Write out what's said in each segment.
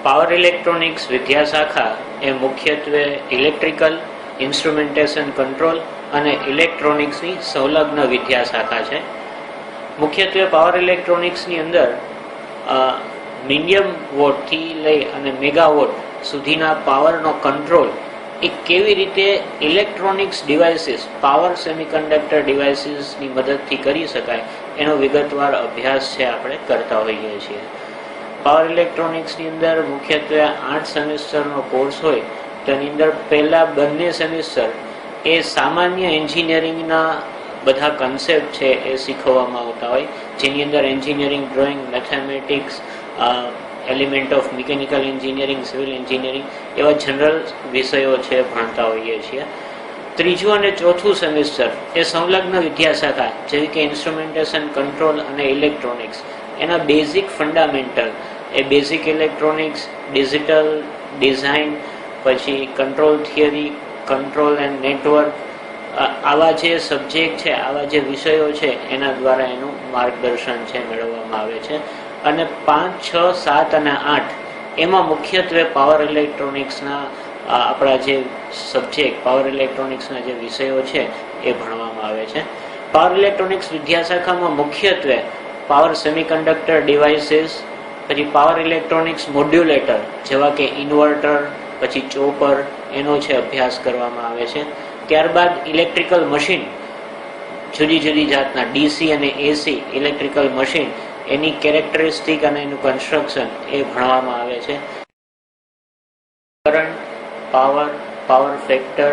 Power electronics વિદ્યાશાખા એ મુખ્યત્વે electrical, instrumentation control અને ઇલેક્ટ્રોનિક્સની સંલગ્ન વિદ્યાશાખા છે. મુખ્યત્વે પાવર ઇલેક્ટ્રોનિક્સની અંદર મીડિયમ વોટથી લઈ અને મેગાવોટ સુધીના પાવરનો કંટ્રોલ એ કેવી રીતે ઇલેક્ટ્રોનિક્સ ડિવાઇસીસ, પાવર સેમિકન્ડક્ટર ડિવાઇસીસની મદદથી કરી શકાય એનો વિગતવાર અભ્યાસ છે આપણે કરતા હોઈએ છીએ. પાવર ઇલેક્ટ્રોનિક્સની અંદર મુખ્યત્વે 8 સેમિસ્ટરનો કોર્સ હોય તો એની અંદર પહેલા બંને સેમિસ્ટર એ સામાન્ય એન્જિનિયરિંગના બધા કન્સેપ્ટ છે એ શીખવવામાં આવતા હોય, જેની અંદર engineering drawing, mathematics, element of mechanical engineering, civil engineering એવા જનરલ વિષયો છે ભણતા હોઈએ છીએ. ત્રીજું અને ચોથું સેમિસ્ટર એ સંલગ્ન વિદ્યાશાખા જેવી કે ઇન્સ્ટ્રુમેન્ટેશન કંટ્રોલ અને ઇલેક્ટ્રોનિક્સ એના બેઝિક ફંડામેન્ટલ એ બેઝિક ઇલેક્ટ્રોનિક્સ, ડિજિટલ ડિઝાઇન, પછી control theory, control and network, આવા જે સબ્જેક્ટ છે, આવા જે વિષયો છે એના દ્વારા એનું માર્ગદર્શન છે મેળવવામાં આવે છે. અને 5, 6, 7 અને 8 એમાં મુખ્યત્વે પાવર ઇલેક્ટ્રોનિક્સના આપણા જે સબ્જેક્ટ, પાવર ઇલેક્ટ્રોનિક્સના જે વિષયો છે એ ભણવામાં આવે છે. પાવર ઇલેક્ટ્રોનિક્સ વિદ્યાશાખામાં મુખ્યત્વે પાવર સેમિકન્ડક્ટર ડિવાઇસીસ, પછી પાવર ઇલેક્ટ્રોનિક્સ મોડ્યુલેટર જેવા કે ઇન્વર્ટર, પછી ચોપર એનો છે અભ્યાસ કરવામાં આવે છે. ત્યારબાદ ઇલેક્ટ્રિકલ મશીન, જુદી જુદી જાતના ડીસી અને એસી ઇલેક્ટ્રિકલ મશીન એની કેરેક્ટરિસ્ટિક અને એનું કન્સ્ટ્રક્શન એ ભણવામાં આવે છે. કરંટ, પાવર, પાવર ફેક્ટર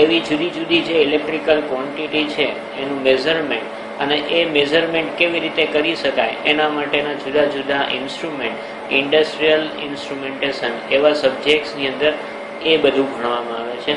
એવી જુદી જુદી જે ઇલેક્ટ્રિકલ ક્વોન્ટિટી છે એનું મેઝરમેન્ટ અને એ મેઝરમેન્ટ કેવી રીતે કરી શકાય એના માટેના જુદા જુદા ઇન્સ્ટ્રુમેન્ટ, ઇન્ડસ્ટ્રીયલ ઇન્સ્ટ્રુમેન્ટેશન એવા સબ્જેક્ટ્સની અંદર એ બધું ભણવામાં આવે છે.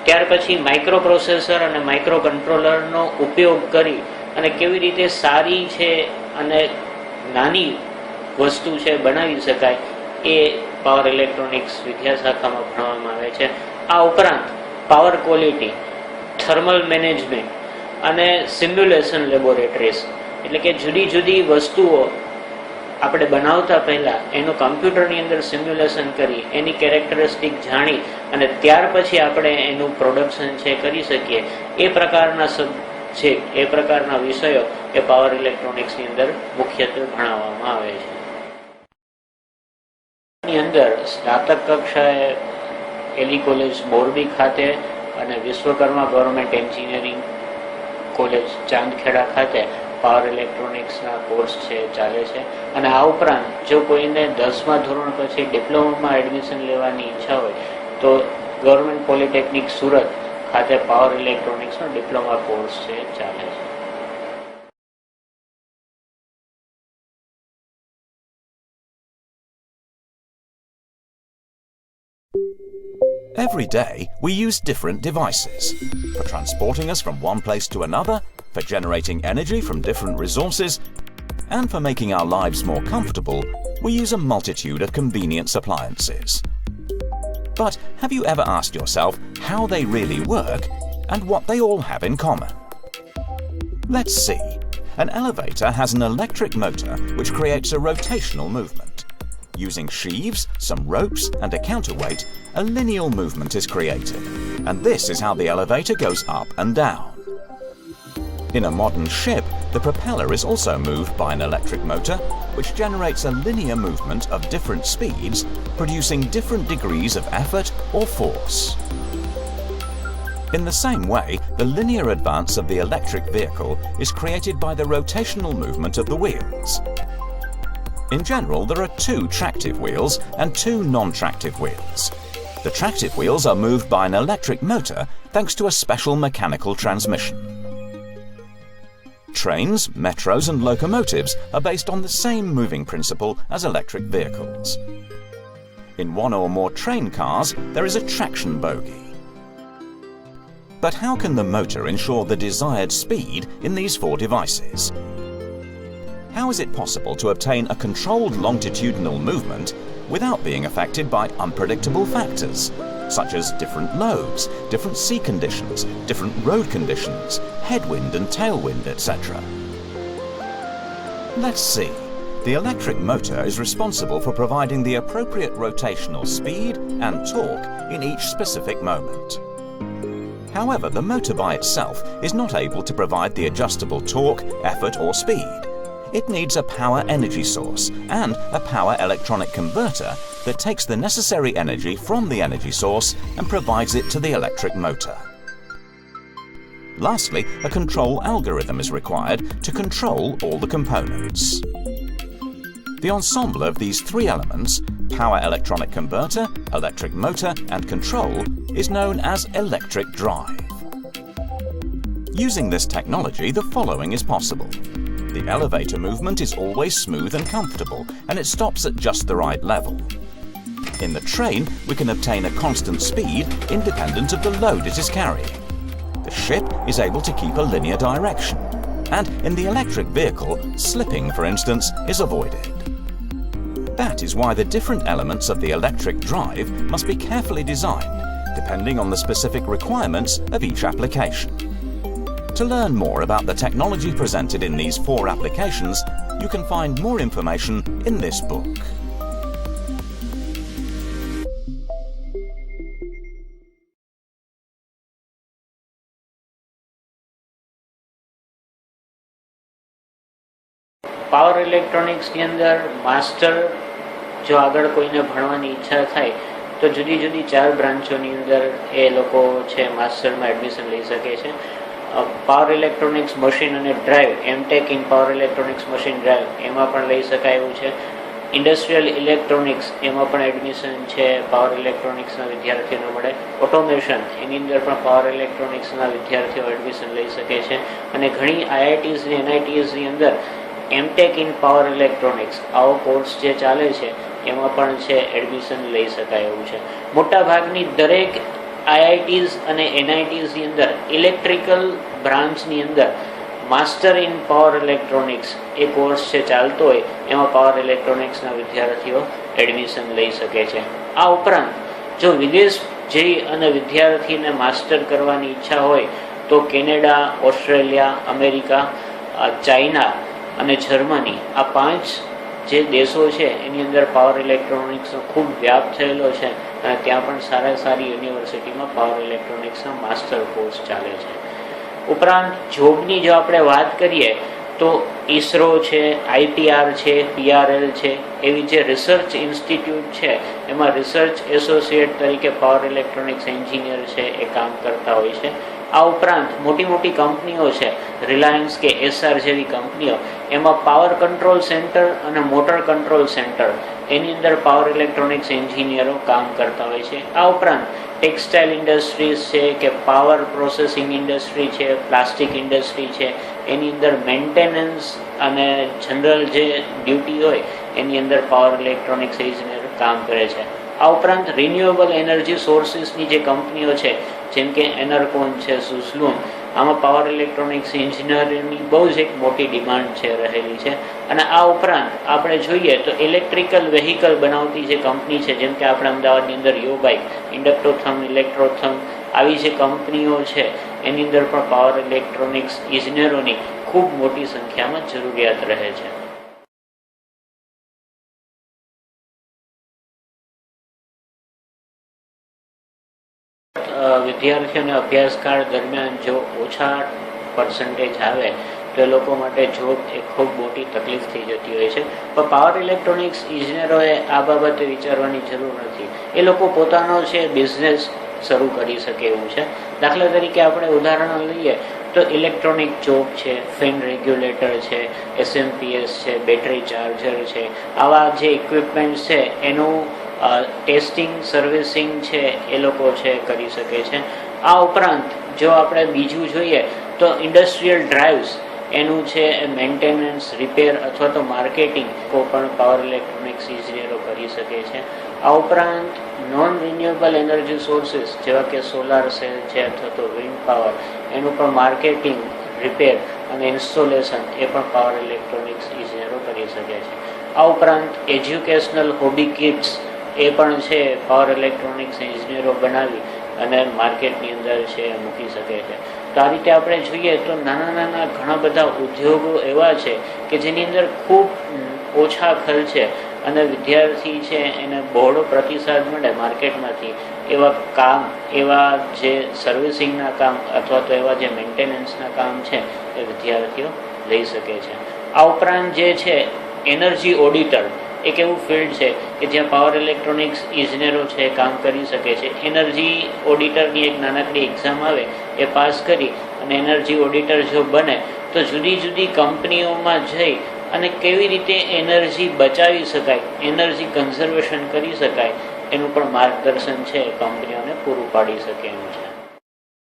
ત્યાર પછી માઇક્રો પ્રોસેસર અને માઇક્રો કંટ્રોલરનો ઉપયોગ કરી અને કેવી રીતે સારી છે અને નાની વસ્તુ છે બનાવી શકાય એ પાવર ઇલેક્ટ્રોનિક્સ વિદ્યાશાખામાં ભણવામાં આવે છે. આ ઉપરાંત પાવર ક્વોલિટી, થર્મલ મેનેજમેન્ટ અને સિમ્યુલેશન લેબોરેટરીઝ એટલે કે જુદી જુદી વસ્તુઓ આપણે બનાવતા પહેલા એનું કમ્પ્યુટરની અંદર સિમ્યુલેશન કરી એની કેરેક્ટરિસ્ટિક જાણી અને ત્યાર પછી આપણે એનું પ્રોડક્શન છે કરી શકીએ એ પ્રકારના સબ્જેક્ટ, એ પ્રકારના વિષયો એ પાવર ઇલેક્ટ્રોનિક્સની અંદર મુખ્યત્વે ભણાવવામાં આવે છે. ની અંદર સ્નાતક કક્ષાએ એલી કોલેજ મોરબી ખાતે અને Vishwakarma government engineering college Chandkheda ખાતે પાવર ઇલેક્ટ્રોનિક્સના કોર્સ છે ચાલે છે. અને આ ઉપરાંત જો કોઈને 10મા ધોરણ પછી ડિપ્લોમામાં એડમિશન લેવાની ઈચ્છા હોય તો ગવર્મેન્ટ પોલિટેકનિક સુરત ખાતે પાવર ઇલેક્ટ્રોનિક્સનો ડિપ્લોમા કોર્સ છે ચાલે છે. Every day, we use different devices for transporting us from one place to another, for generating energy from different resources, and for making our lives more comfortable, we use a multitude of convenience appliances. But have you ever asked yourself how they really work and what they all have in common? Let's see. An elevator has an electric motor which creates a rotational movement. Using sheaves, some ropes and a counterweight, a lineal movement is created, and this is how the elevator goes up and down. In a modern ship, the propeller is also moved by an electric motor, which generates a linear movement of different speeds, producing different degrees of effort or force. In the same way, the linear advance of the electric vehicle is created by the rotational movement of the wheels. In general, there are 2 tractive wheels and 2 non-tractive wheels. The tractive wheels are moved by an electric motor thanks to a special mechanical transmission. Trains, metros and locomotives are based on the same moving principle as electric vehicles. In one or more train cars, there is a traction bogie. But how can the motor ensure the desired speed in these 4 devices? How is it possible to obtain a controlled longitudinal movement without being affected by unpredictable factors, such as different loads, different sea conditions, different road conditions, headwind and tailwind, etc.? Let's see. The electric motor is responsible for providing the appropriate rotational speed and torque in each specific moment. However, the motor by itself is not able to provide the adjustable torque, effort or speed. It needs a power energy source and a power electronic converter that takes the necessary energy from the energy source and provides it to the electric motor. Lastly, a control algorithm is required to control all the components. The ensemble of these three elements, power electronic converter, electric motor and control, is known as electric drive. Using this technology, the following is possible. The elevator movement is always smooth and comfortable, and it stops at just the right level. In the train, we can obtain a constant speed independent of the load it is carrying. The ship is able to keep a linear direction, and in the electric vehicle, slipping, for instance, is avoided. That is why the different elements of the electric drive must be carefully designed, depending on the specific requirements of each application. To learn more about the technology presented in these 4 applications, you can find more information in this book. Power ઇલેક્ટ્રોનિક્સની અંદર master જો આગળ કોઈને ભણવાની ઈચ્છા થાય તો જુદી જુદી 4 બ્રાન્ચોની અંદર એ લોકો છે માસ્ટરમાં એડમિશન લઈ શકે છે. પાવર ઇલેક્ટ્રોનિક્સ મશીન અને drive, MTech in power electronics machine drive, એમાં પણ લઈ શકાય એવું છે. ઇન્ડસ્ટ્રીયલ ઇલેક્ટ્રોનિક્સ, એમાં પણ એડમિશન છે પાવર ઇલેક્ટ્રોનિક્સના વિદ્યાર્થીઓને મળે. ઓટોમેશન, એની અંદર પણ પાવર ઇલેક્ટ્રોનિક્સના વિદ્યાર્થીઓ એડમિશન લઈ શકે છે. અને ઘણી IITs અને NITsની અંદર એમટેક ઇન પાવર ઇલેક્ટ્રોનિક્સ આવો કોર્સ જે ચાલે છે એમાં પણ છે એડમિશન લઈ શકાય એવું છે. મોટાભાગની દરેક IITs અને NITsની અંદર ઇલેક્ટ્રિકલ બ્રાન્ચની અંદર master in power electronics A course છે ચાલતો હોય એમાં પાવર ઇલેક્ટ્રોનિક્સના વિદ્યાર્થીઓ એડમિશન લઈ શકે છે. આ ઉપરાંત જો વિદેશ જઈ અને વિદ્યાર્થીને માસ્ટર કરવાની ઈચ્છા હોય તો કેનેડા, ઓસ્ટ્રેલિયા, અમેરિકા, ચાઇના અને જર્મની, આ 5 જે દેશો છે એની અંદર પાવર ઇલેક્ટ્રોનિક્સનો ખૂબ વ્યાપ થયેલો છે અને ત્યાં પણ સારી યુનિવર્સિટીમાં પાવર ઇલેક્ટ્રોનિક્સના માસ્ટર કોર્સ ચાલે છે. ઉપરાંત જોબની જો આપણે વાત કરીએ તો ISRO છે, IPR છે, PRL છે, એવી જે રિસર્ચ ઇન્સ્ટિટ્યૂટ છે એમાં રિસર્ચ એસોસિએટ તરીકે પાવર ઇલેક્ટ્રોનિક્સ એન્જિનિયર છે એ કામ કરતા હોય છે. આ ઉપરાંત મોટી મોટી કંપનીઓ છે, રિલાયન્સ કે SR જેવી કંપનીઓ, એમાં પાવર કંટ્રોલ સેન્ટર અને મોટર કંટ્રોલ સેન્ટર એની અંદર પાવર ઇલેક્ટ્રોનિક્સ એન્જિનિયરો કામ કરતા હોય છે. આ ઉપરાંત ટેક્સટાઇલ ઇન્ડસ્ટ્રીઝ છે કે પાવર પ્રોસેસિંગ ઇન્ડસ્ટ્રી છે, પ્લાસ્ટિક ઇન્ડસ્ટ્રી છે, એની અંદર મેન્ટેનન્સ અને જનરલ જે ડ્યુટી હોય એની અંદર પાવર ઇલેક્ટ્રોનિક્સ એન્જિનિયર કામ કરે છે. આ ઉપરાંત રિન્યુએબલ એનર્જી સોર્સિસની જે કંપનીઓ છે જેમ કે એનર્કોન છે, સુઝલોન, આમાં પાવર ઇલેક્ટ્રોનિક્સ એન્જિનિયરની બહુ જ એક મોટી ડિમાન્ડ છે રહેલી છે. અને આ ઉપરાંત આપણે જોઈએ તો ઇલેક્ટ્રિકલ વેહિકલ બનાવતી જે કંપની છે જેમ કે આપણે અમદાવાદની અંદર યોબાઇક, ઇન્ડક્ટોથમ, ઇલેક્ટ્રોથમ, આવી જે કંપનીઓ છે એની અંદર પણ પાવર ઇલેક્ટ્રોનિક્સ ઇજનેરોની ખૂબ મોટી સંખ્યામાં જરૂરિયાત રહે છે. વિદ્યાર્થીઓને અભ્યાસકાળ દરમિયાન જો ઓછા પર્સન્ટેજ આવે તો એ લોકો માટે જોબ એ ખૂબ મોટી તકલીફ થઈ જતી હોય છે. પણ પાવર ઇલેક્ટ્રોનિક્સ ઇજનેરોએ આ બાબતે વિચારવાની જરૂર નથી. એ લોકો પોતાનો છે બિઝનેસ શરૂ કરી શકે એવું છે. દાખલા તરીકે આપણે ઉદાહરણ લઈએ તો ઇલેક્ટ્રોનિક ચોક છે, ફેન રેગ્યુલેટર છે, SMPS છે, બેટરી ચાર્જર છે, આવા જે ઇક્વિપમેન્ટ્સ છે એનું ટેસ્ટિંગ, સર્વિસિંગ છે એ લોકો છે કરી શકે છે. આ ઉપરાંત જો આપણે બીજું જોઈએ તો ઇન્ડસ્ટ્રીયલ ડ્રાઇવ્સ એનું છે મેન્ટેનન્સ, રિપેર અથવા તો માર્કેટિંગ પણ પાવર ઇલેક્ટ્રોનિક્સ ઇજનેરો કરી શકે છે. આ ઉપરાંત નોન રિન્યુએબલ એનર્જી સોર્સિસ જેવા કે સોલાર સેલ છે અથવા તો વિન્ડ પાવર, એનું પણ માર્કેટિંગ, રિપેર અને ઇન્સ્ટોલેશન એ પણ પાવર ઇલેક્ટ્રોનિક્સ ઇજનેરો કરી શકે છે. આ ઉપરાંત એજ્યુકેશનલ હોબી કિટ્સ એ પણ છે પાવર ઇલેક્ટ્રોનિક્સ એન્જિનિયરો બનાવી અને માર્કેટની અંદર છે મૂકી શકે છે. તો આ રીતે આપણે જોઈએ તો નાના નાના ઘણા બધા ઉદ્યોગો એવા છે કે જેની અંદર ખૂબ ઓછા ખર્ચે અને વિદ્યાર્થી છે એને બહોળો પ્રતિસાદ મળે માર્કેટમાંથી એવા જે સર્વિસિંગના કામ અથવા તો એવા જે મેન્ટેનન્સના કામ છે એ વિદ્યાર્થીઓ લઈ શકે છે. આ ઉપરાંત જે છે એનર્જી ઓડિટર એક એવું ફિલ્ડ છે કે જ્યાં પાવર ઇલેક્ટ્રોનિક્સ ઇજનેરો છે કામ કરી શકે છે. એનર્જી ઓડિટરની એક નાનકડી એક્ઝામ આવે એ પાસ કરી અને એનર્જી ઓડિટર જો બને તો જુદી જુદી કંપનીઓમાં જઈ અને કેવી રીતે એનર્જી બચાવી શકાય, એનર્જી કન્ઝર્વેશન કરી શકાય એનું પણ માર્ગદર્શન છે કંપનીઓને પૂરું પાડી શકે એમ છે.